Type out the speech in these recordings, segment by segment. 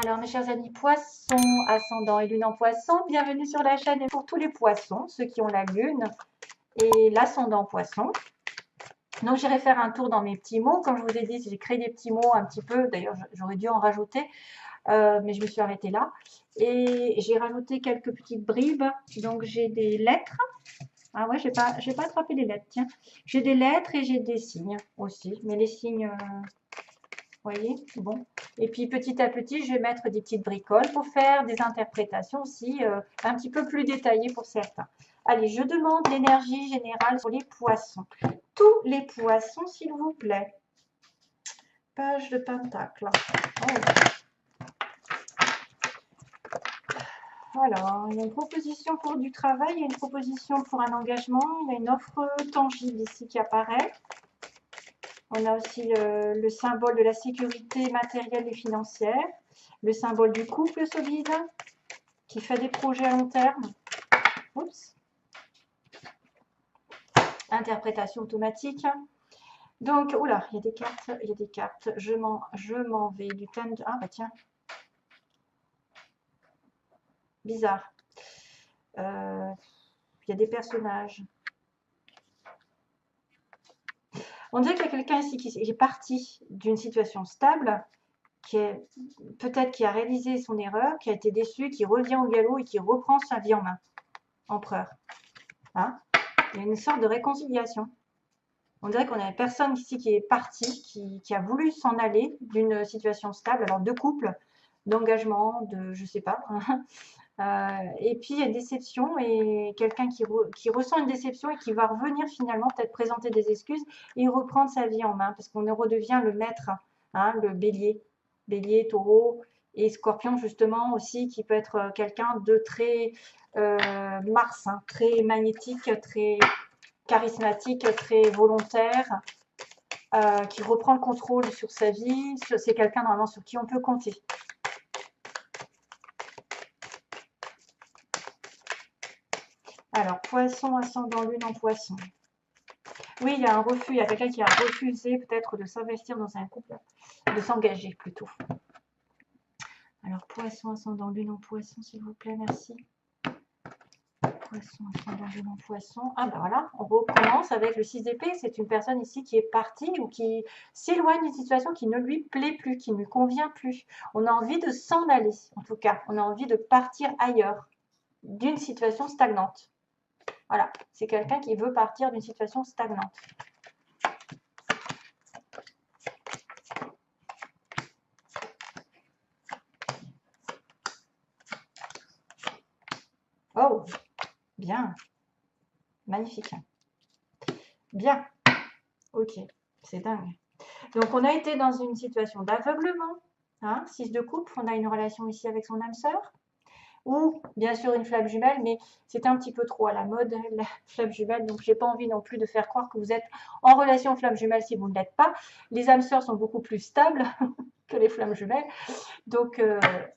Alors, mes chers amis poissons, ascendant et lune en poisson, bienvenue sur la chaîne pour tous les poissons, ceux qui ont la lune et l'ascendant poisson. Donc, j'irai faire un tour dans mes petits mots. Comme je vous ai dit, j'ai créé des petits mots un petit peu. D'ailleurs, j'aurais dû en rajouter, mais je me suis arrêtée là. Et j'ai rajouté quelques petites bribes. Donc, j'ai des lettres. Ah ouais, j'ai pas attrapé les lettres, tiens. J'ai des lettres et j'ai des signes aussi. Mais les signes, vous voyez, bon. Et puis, petit à petit, je vais mettre des petites bricoles pour faire des interprétations aussi un petit peu plus détaillées pour certains. Allez, je demande l'énergie générale pour les poissons. Tous les poissons, s'il vous plaît. Page de pentacle. Oh. Alors, il y a une proposition pour du travail, il y a une proposition pour un engagement, il y a une offre tangible ici qui apparaît. On a aussi le symbole de la sécurité matérielle et financière, le symbole du couple solide qui fait des projets à long terme. Oups. Interprétation automatique. Donc, oula, il y a des cartes, il y a des cartes. Je m'en vais du thème de... Ah, bah tiens. Bizarre. Il y a des personnages. On dirait qu'il y a quelqu'un ici qui est parti d'une situation stable, peut-être qui a réalisé son erreur, qui a été déçu, qui revient au galop et qui reprend sa vie en main. Empereur. Hein? Il y a une sorte de réconciliation. On dirait qu'on a une personne ici qui est partie, qui a voulu s'en aller d'une situation stable, alors de couple, d'engagement, de je sais pas. Et puis il y a une déception et quelqu'un qui ressent une déception et qui va revenir finalement peut-être présenter des excuses et reprendre sa vie en main parce qu'on redevient le maître, hein, le bélier, taureau et scorpion justement aussi qui peut être quelqu'un de très Mars, hein, très magnétique, très charismatique, très volontaire, qui reprend le contrôle sur sa vie. C'est quelqu'un normalement sur qui on peut compter. Alors, poisson, ascendant lune en poisson. Oui, il y a un refus, il y a quelqu'un qui a refusé peut-être de s'investir dans un couple, de s'engager plutôt. Alors, poisson, ascendant lune en poisson, s'il vous plaît, merci. Poisson, ascendant lune en poisson. Ah ben voilà, on recommence avec le 6 d'épée. C'est une personne ici qui est partie ou qui s'éloigne d'une situation qui ne lui plaît plus, qui ne lui convient plus. On a envie de s'en aller, en tout cas. On a envie de partir ailleurs, d'une situation stagnante. Voilà, c'est quelqu'un qui veut partir d'une situation stagnante. Oh, bien. Magnifique. Bien. Ok, c'est dingue. Donc, on a été dans une situation d'aveuglement. Hein, 6 de coupe, on a une relation ici avec son âme sœur. Ou, bien sûr, une flamme jumelle, mais c'était un petit peu trop à la mode, la flamme jumelle. Donc, j'ai pas envie non plus de faire croire que vous êtes en relation flamme jumelle si vous ne l'êtes pas. Les âmes sœurs sont beaucoup plus stables que les flammes jumelles. Donc,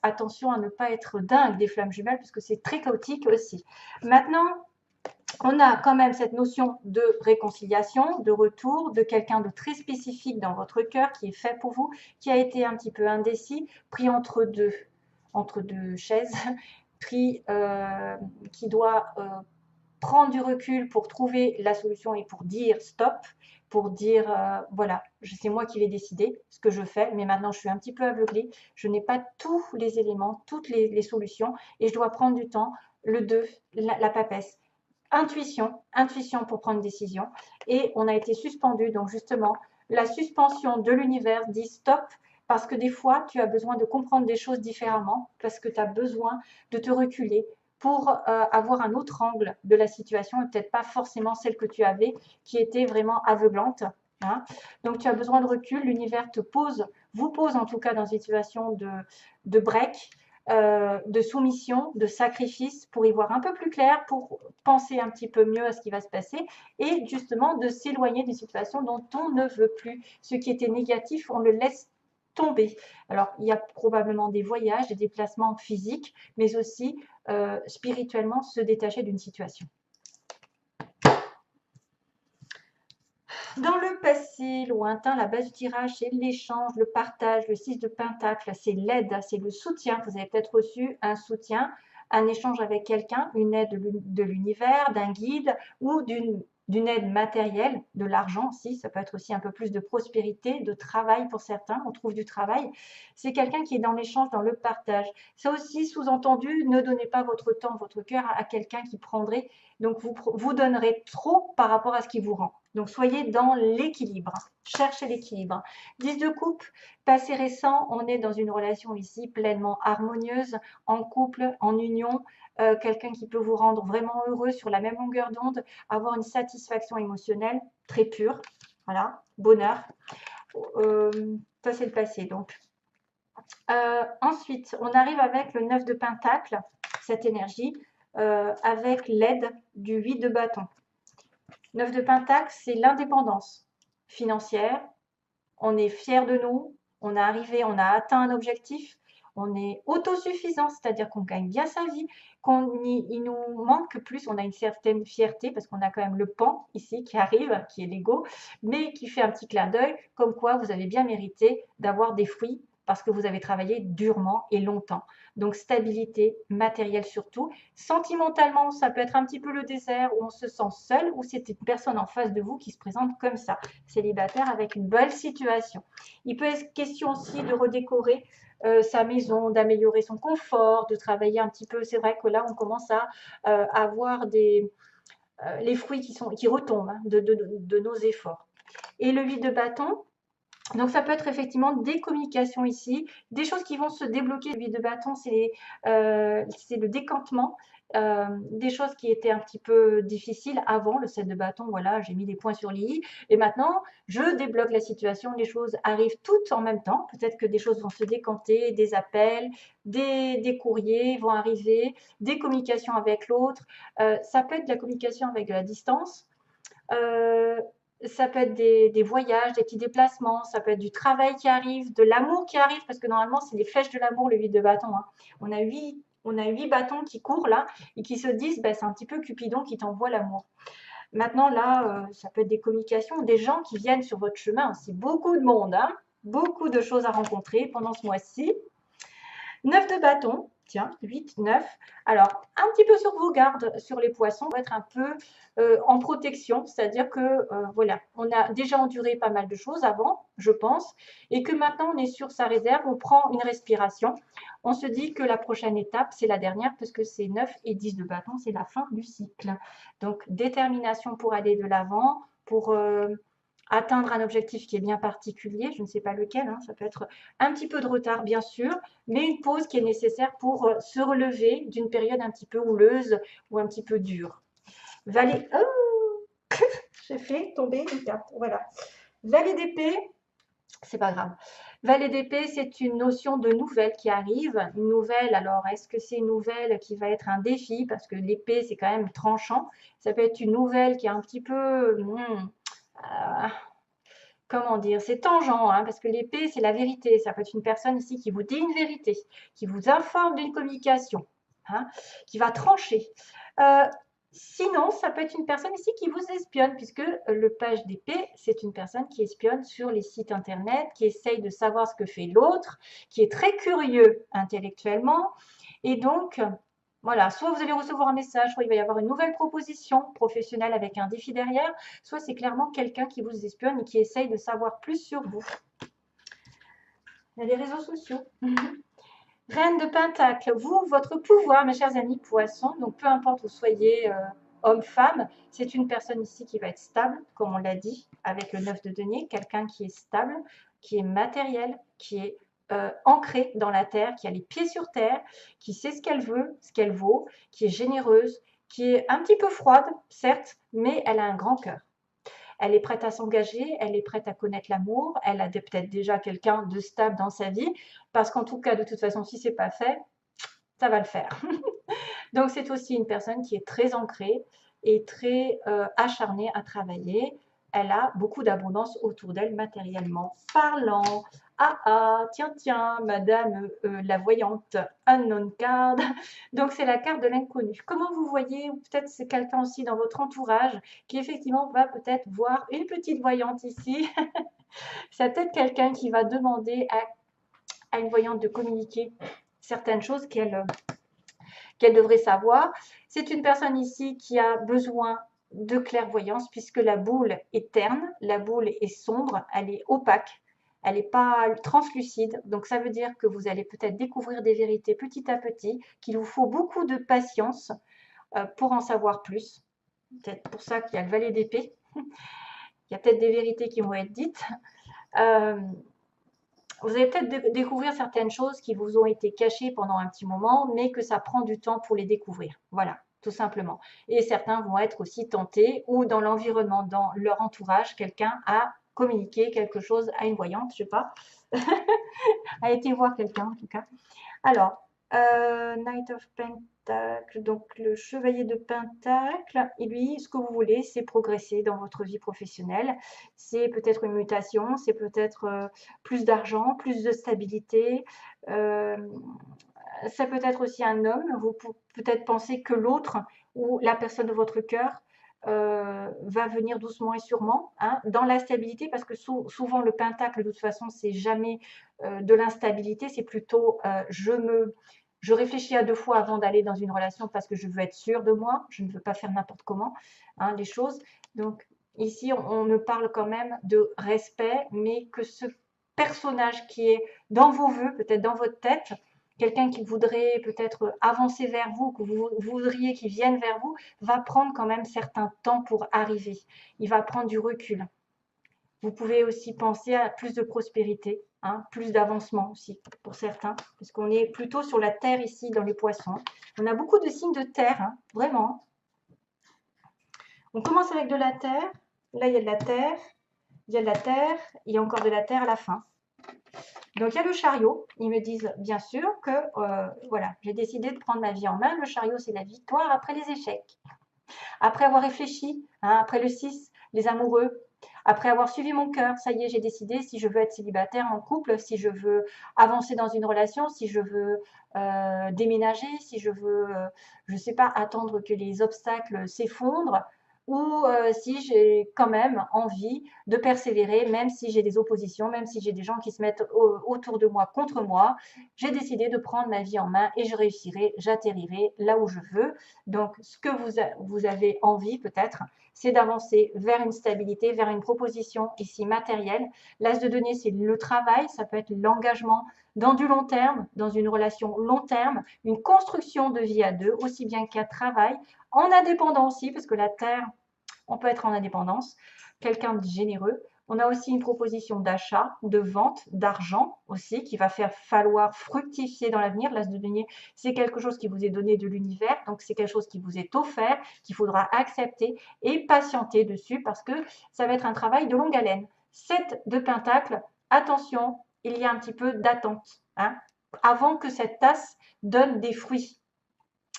attention à ne pas être dingue des flammes jumelles, parce que c'est très chaotique aussi. Maintenant, on a quand même cette notion de réconciliation, de retour, de quelqu'un de très spécifique dans votre cœur qui est fait pour vous, qui a été un petit peu indécis, pris entre deux chaises, qui doit prendre du recul pour trouver la solution et pour dire stop, pour dire voilà, c'est moi qui l'ai décidé, ce que je fais, mais maintenant je suis un petit peu aveuglée, je n'ai pas tous les éléments, toutes les solutions et je dois prendre du temps, le 2, la papesse. Intuition pour prendre une décision et on a été suspendu, donc justement la suspension de l'univers dit stop parce que des fois tu as besoin de comprendre des choses différemment, parce que tu as besoin de te reculer pour avoir un autre angle de la situation et peut-être pas forcément celle que tu avais qui était vraiment aveuglante. Hein. Donc tu as besoin de recul, l'univers vous pose en tout cas dans une situation de break, de soumission, de sacrifice pour y voir un peu plus clair, pour penser un petit peu mieux à ce qui va se passer et justement de s'éloigner d'une situation dont on ne veut plus. Ce qui était négatif, on le laisse tomber. Alors, il y a probablement des voyages, des déplacements physiques, mais aussi spirituellement se détacher d'une situation. Dans le passé lointain, la base du tirage, c'est l'échange, le partage. Le 6 de Pentacle, c'est l'aide, c'est le soutien. Vous avez peut-être reçu un soutien, un échange avec quelqu'un, une aide de l'univers, d'un guide ou d'une aide matérielle, de l'argent aussi. Ça peut être aussi un peu plus de prospérité, de travail pour certains. On trouve du travail. C'est quelqu'un qui est dans l'échange, dans le partage. Ça aussi, sous-entendu, ne donnez pas votre temps, votre cœur à quelqu'un qui prendrait. Donc, vous donnerez trop par rapport à ce qui vous rend. Donc, soyez dans l'équilibre. Cherchez l'équilibre. 10 de coupe, passé récent, on est dans une relation ici pleinement harmonieuse, en couple, en union, quelqu'un qui peut vous rendre vraiment heureux sur la même longueur d'onde, avoir une satisfaction émotionnelle très pure. Voilà, bonheur. Ça, c'est le passé. Donc, ensuite, on arrive avec le 9 de Pentacle, cette énergie, avec l'aide du 8 de bâton. 9 de Pentacle, c'est l'indépendance financière. On est fier de nous, on a arrivé, on a atteint un objectif, on est autosuffisant, c'est-à-dire qu'on gagne bien sa vie, il nous manque plus, on a une certaine fierté parce qu'on a quand même le pan ici qui arrive, qui est l'ego, mais qui fait un petit clin d'œil, comme quoi vous avez bien mérité d'avoir des fruits parce que vous avez travaillé durement et longtemps. Donc stabilité matérielle surtout. Sentimentalement, ça peut être un petit peu le désert où on se sent seul ou c'est une personne en face de vous qui se présente comme ça, célibataire avec une belle situation. Il peut être question aussi de redécorer sa maison, d'améliorer son confort, de travailler un petit peu. C'est vrai que là, on commence à avoir les fruits qui retombent hein, de nos efforts. Et le 8 de bâton, donc ça peut être effectivement des communications ici, des choses qui vont se débloquer. Le 8 de bâton, c'est le décantement. Des choses qui étaient un petit peu difficiles avant le 7 de bâton, voilà, j'ai mis des points sur les i et maintenant je débloque la situation, les choses arrivent toutes en même temps, peut-être que des choses vont se décanter, des appels, des courriers vont arriver, des communications avec l'autre, ça peut être de la communication avec de la distance, ça peut être des voyages, des petits déplacements, ça peut être du travail qui arrive, de l'amour qui arrive, parce que normalement, c'est les flèches de l'amour, le 8 de bâton. Hein. On a 8 bâtons qui courent là et qui se disent, bah, c'est un petit peu Cupidon qui t'envoie l'amour. Maintenant, là, ça peut être des communications, des gens qui viennent sur votre chemin aussi. Beaucoup de monde, hein, beaucoup de choses à rencontrer pendant ce mois-ci. 9 de bâton, tiens, 8, 9. Alors, un petit peu sur vos gardes sur les poissons, on va être un peu en protection, c'est-à-dire que voilà, on a déjà enduré pas mal de choses avant, je pense, et que maintenant on est sur sa réserve, on prend une respiration, on se dit que la prochaine étape, c'est la dernière, parce que c'est 9 et 10 de bâton, c'est la fin du cycle. Donc, détermination pour aller de l'avant, pour atteindre un objectif qui est bien particulier, je ne sais pas lequel, hein, ça peut être un petit peu de retard bien sûr, mais une pause qui est nécessaire pour se relever d'une période un petit peu houleuse ou un petit peu dure. Valet, oh j'ai fait tomber une carte, voilà. Valet d'épée, c'est pas grave. Valet d'épée, c'est une notion de nouvelle qui arrive. Une nouvelle, alors est-ce que c'est une nouvelle qui va être un défi? Parce que l'épée, c'est quand même tranchant. Ça peut être une nouvelle qui est un petit peu comment dire, c'est tangent, hein, parce que l'épée, c'est la vérité. Ça peut être une personne ici qui vous dit une vérité, qui vous informe d'une communication, hein, qui va trancher. Sinon, ça peut être une personne ici qui vous espionne, puisque le page d'épée, c'est une personne qui espionne sur les sites internet, qui essaye de savoir ce que fait l'autre, qui est très curieux intellectuellement, et donc voilà, soit vous allez recevoir un message, soit il va y avoir une nouvelle proposition professionnelle avec un défi derrière, soit c'est clairement quelqu'un qui vous espionne et qui essaye de savoir plus sur vous. Il y a les réseaux sociaux. Reine de Pentacle, vous, votre pouvoir, mes chers amis poissons, donc peu importe où vous soyez homme, femme, c'est une personne ici qui va être stable, comme on l'a dit, avec le 9 de denier, quelqu'un qui est stable, qui est matériel, qui est ancrée dans la terre, qui a les pieds sur terre, qui sait ce qu'elle veut, ce qu'elle vaut, qui est généreuse, qui est un petit peu froide, certes, mais elle a un grand cœur. Elle est prête à s'engager, elle est prête à connaître l'amour, elle a peut-être déjà quelqu'un de stable dans sa vie, parce qu'en tout cas, de toute façon, si ce n'est pas fait, ça va le faire. Donc, c'est aussi une personne qui est très ancrée et très acharnée à travailler, elle a beaucoup d'abondance autour d'elle matériellement parlant. Ah ah, tiens, tiens, madame la voyante, unknown card. Donc, c'est la carte de l'inconnu. Comment vous voyez, ou peut-être c'est quelqu'un aussi dans votre entourage qui effectivement va peut-être voir une petite voyante ici. C'est peut-être quelqu'un qui va demander à une voyante de communiquer certaines choses qu'elle devrait savoir. C'est une personne ici qui a besoin de clairvoyance puisque la boule est terne, la boule est sombre, elle est opaque, elle n'est pas translucide. Donc ça veut dire que vous allez peut-être découvrir des vérités petit à petit, qu'il vous faut beaucoup de patience pour en savoir plus. Peut-être pour ça qu'il y a le valet d'épée. Il y a peut-être des vérités qui vont être dites. Vous allez peut-être découvrir certaines choses qui vous ont été cachées pendant un petit moment, mais que ça prend du temps pour les découvrir. Voilà, tout simplement. Et certains vont être aussi tentés, ou dans l'environnement, dans leur entourage, quelqu'un a communiqué quelque chose à une voyante, je sais pas, a été voir quelqu'un en tout cas. Alors, Knight of Pentacle, donc le chevalier de Pentacle, et lui, ce que vous voulez, c'est progresser dans votre vie professionnelle. C'est peut-être une mutation, c'est peut-être plus d'argent, plus de stabilité. Ça peut être aussi un homme. Vous peut-être penser que l'autre ou la personne de votre cœur va venir doucement et sûrement hein, dans la stabilité, parce que souvent le pentacle, de toute façon, c'est jamais de l'instabilité, c'est plutôt je réfléchis à deux fois avant d'aller dans une relation parce que je veux être sûre de moi, je ne veux pas faire n'importe comment hein, les choses. Donc ici, on me parle quand même de respect, mais que ce personnage qui est dans vos vœux, peut-être dans votre tête, quelqu'un qui voudrait peut-être avancer vers vous, que vous voudriez qu'il vienne vers vous, va prendre quand même certain temps pour arriver. Il va prendre du recul. Vous pouvez aussi penser à plus de prospérité, hein, plus d'avancement aussi pour certains, parce qu'on est plutôt sur la terre ici dans les poissons. On a beaucoup de signes de terre, hein, vraiment. On commence avec de la terre. Là, il y a de la terre, il y a de la terre, il y a encore de la terre à la fin. Donc, il y a le chariot. Ils me disent bien sûr que voilà, j'ai décidé de prendre ma vie en main. Le chariot, c'est la victoire après les échecs. Après avoir réfléchi, hein, après le 6, les amoureux, après avoir suivi mon cœur, ça y est, j'ai décidé si je veux être célibataire en couple, si je veux avancer dans une relation, si je veux déménager, si je veux, je ne sais pas, attendre que les obstacles s'effondrent, ou si j'ai quand même envie de persévérer, même si j'ai des oppositions, même si j'ai des gens qui se mettent autour de moi contre moi. J'ai décidé de prendre ma vie en main et je réussirai, j'atterrirai là où je veux. Donc, ce que vous avez envie peut-être, c'est d'avancer vers une stabilité, vers une proposition ici matérielle. L'as de denier, c'est le travail, ça peut être l'engagement dans du long terme, dans une relation long terme, une construction de vie à deux, aussi bien qu'un travail, en indépendant aussi, parce que la terre, on peut être en indépendance, quelqu'un de généreux. On a aussi une proposition d'achat, de vente, d'argent aussi, qui va faire falloir fructifier dans l'avenir. L'as de denier, c'est quelque chose qui vous est donné de l'univers, donc c'est quelque chose qui vous est offert, qu'il faudra accepter et patienter dessus parce que ça va être un travail de longue haleine. 7 de pentacle, attention, il y a un petit peu d'attente hein, avant que cette tasse donne des fruits.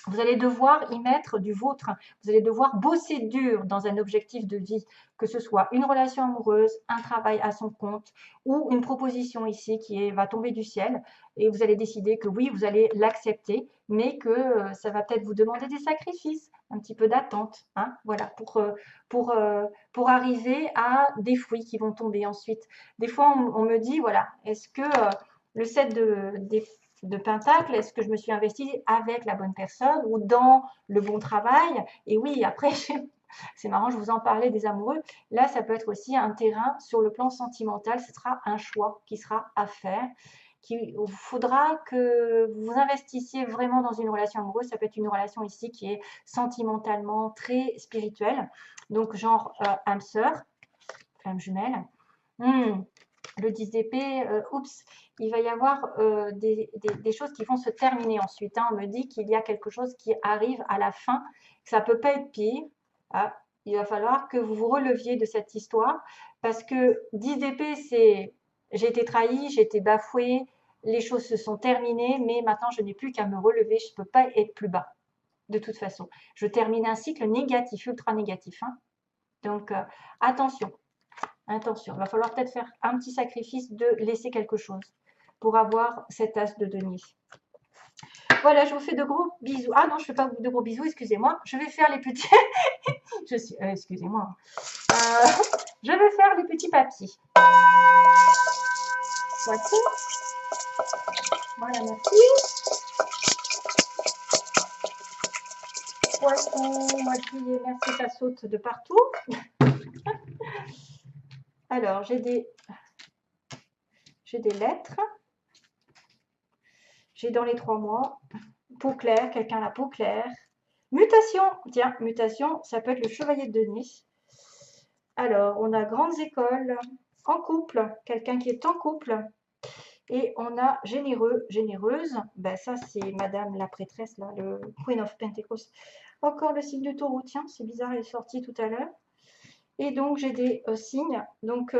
Vous allez devoir y mettre du vôtre. Vous allez devoir bosser dur dans un objectif de vie, que ce soit une relation amoureuse, un travail à son compte ou une proposition ici qui va tomber du ciel. Et vous allez décider que oui, vous allez l'accepter, mais que ça va peut-être vous demander des sacrifices, un petit peu d'attente. Hein, voilà, pour arriver à des fruits qui vont tomber ensuite. Des fois, on me dit, voilà, est-ce que le set de Pentacle, est-ce que je me suis investie avec la bonne personne ou dans le bon travail? Et oui, après, c'est marrant, je vous en parlais des amoureux. Là, ça peut être aussi un terrain sur le plan sentimental. Ce sera un choix qui sera à faire. Il faudra que vous investissiez vraiment dans une relation amoureuse. Ça peut être une relation ici qui est sentimentalement très spirituelle. Donc, genre âme sœur, flamme jumelle. Le 10 d'épée, oups, il va y avoir des choses qui vont se terminer ensuite. Hein. On me dit qu'il y a quelque chose qui arrive à la fin, que ça ne peut pas être pire. Ah, il va falloir que vous vous releviez de cette histoire parce que 10 d'épée, c'est j'ai été trahi, j'ai été bafouée, les choses se sont terminées, mais maintenant je n'ai plus qu'à me relever, je ne peux pas être plus bas de toute façon. Je termine un cycle négatif, ultra négatif. Hein. Donc attention. Intention. Il va falloir peut-être faire un petit sacrifice de laisser quelque chose pour avoir cet as de denier. Voilà, je vous fais de gros bisous. Ah non, je ne fais pas de gros bisous, excusez-moi. Je vais faire les petits... excusez-moi. Je vais faire les petits papiers. Voici. Voilà, merci. Poisson, moitié, merci, ça saute de partout. Alors, j'ai des lettres. J'ai dans les 3 mois. Peau claire, quelqu'un a la peau claire. Mutation, tiens, mutation, ça peut être le chevalier de denier. Alors, on a grandes écoles, en couple, quelqu'un qui est en couple. Et on a généreux, généreuse. Ben, ça, c'est Madame la prêtresse, là, le Queen of Pentecost. Encore le signe du taureau, tiens, c'est bizarre, elle est sortie tout à l'heure. Et donc, j'ai des signes. Donc,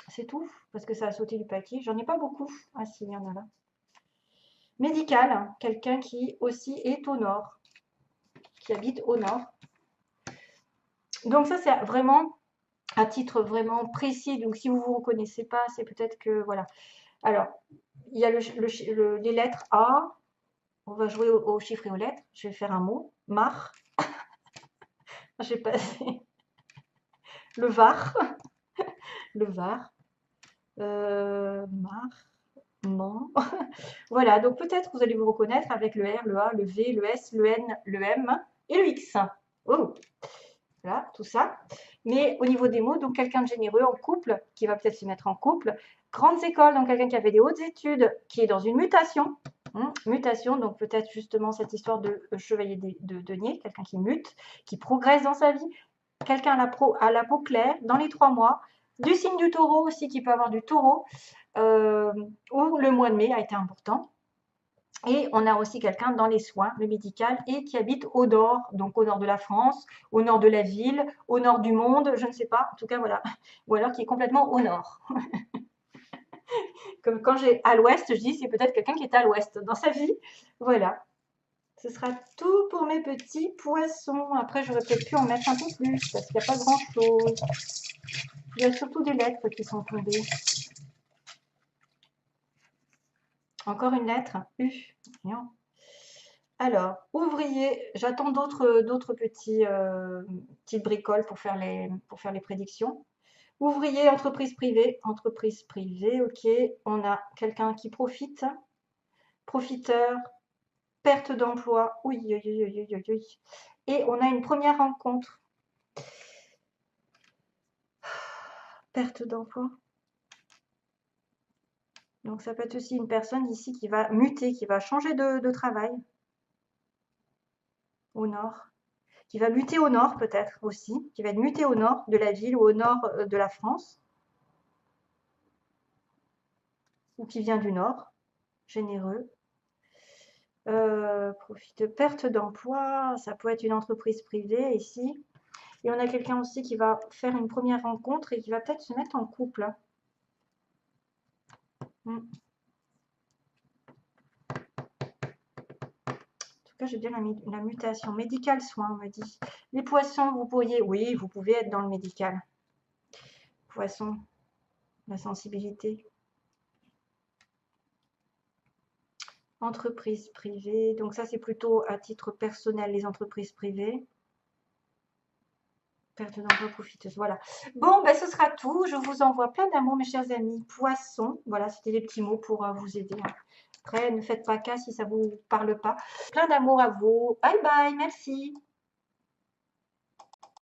c'est tout, parce que ça a sauté du paquet. J'en ai pas beaucoup. Ah si, il y en a là. Médical, quelqu'un qui aussi est au nord, qui habite au nord. Donc ça, c'est vraiment à titre vraiment précis. Donc si vous ne vous reconnaissez pas, c'est peut-être que, voilà. Alors, il y a les lettres A. On va jouer aux chiffres et aux lettres. Je vais faire un mot. Mar. J'ai passé le Var. Le Var. Mar. Man. Voilà, donc peut-être vous allez vous reconnaître avec le R, le A, le V, le S, le N, le M et le X. Oh, voilà, tout ça. Mais au niveau des mots, donc quelqu'un de généreux en couple, qui va peut-être se mettre en couple. Grandes écoles, donc quelqu'un qui avait des hautes études, qui est dans une mutation. Mutation, donc peut-être justement cette histoire de chevalier de denier, quelqu'un qui mute, qui progresse dans sa vie. Quelqu'un à la peau claire, dans les 3 mois. Du signe du taureau aussi, qui peut avoir du taureau. Où le mois de mai a été important. Et on a aussi quelqu'un dans les soins, le médical, et qui habite au nord, donc au nord de la France, au nord de la ville, au nord du monde, je ne sais pas, en tout cas voilà. Ou alors qui est complètement au nord. Comme quand j'ai à l'ouest, je dis c'est peut-être quelqu'un qui est à l'ouest dans sa vie. Voilà. Ce sera tout pour mes petits poissons. Après, j'aurais peut-être pu en mettre un peu plus, parce qu'il n'y a pas grand-chose. Il y a surtout des lettres qui sont tombées. Encore une lettre, U. Non. Alors, ouvrier, j'attends d'autres petites bricoles pour faire les prédictions. Ouvrier, entreprise privée, ok. On a quelqu'un qui profite, profiteur, perte d'emploi, oui, oui, oui, oui, oui, oui. Et on a une première rencontre. Perte d'emploi. Donc ça peut être aussi une personne ici qui va muter, qui va changer de travail au nord. Qui va muter au nord peut-être aussi, qui va être muté au nord de la ville ou au nord de la France, ou qui vient du nord, généreux. Profite, perte d'emploi, ça peut être une entreprise privée ici. Et on a quelqu'un aussi qui va faire une première rencontre et qui va peut-être se mettre en couple. En tout cas, j'ai bien la mutation. Médical, soin, on m'a dit. Les poissons, vous pourriez, oui, vous pouvez être dans le médical. Poisson, la sensibilité. Entreprise privée, donc ça c'est plutôt à titre personnel, les entreprises privées. Perte d'emploi profiteuse, voilà. Bon, ben, ce sera tout. Je vous envoie plein d'amour, mes chers amis. Poissons, voilà, c'était des petits mots pour vous aider. Après, ne faites pas cas si ça ne vous parle pas. Plein d'amour à vous. Bye bye, merci.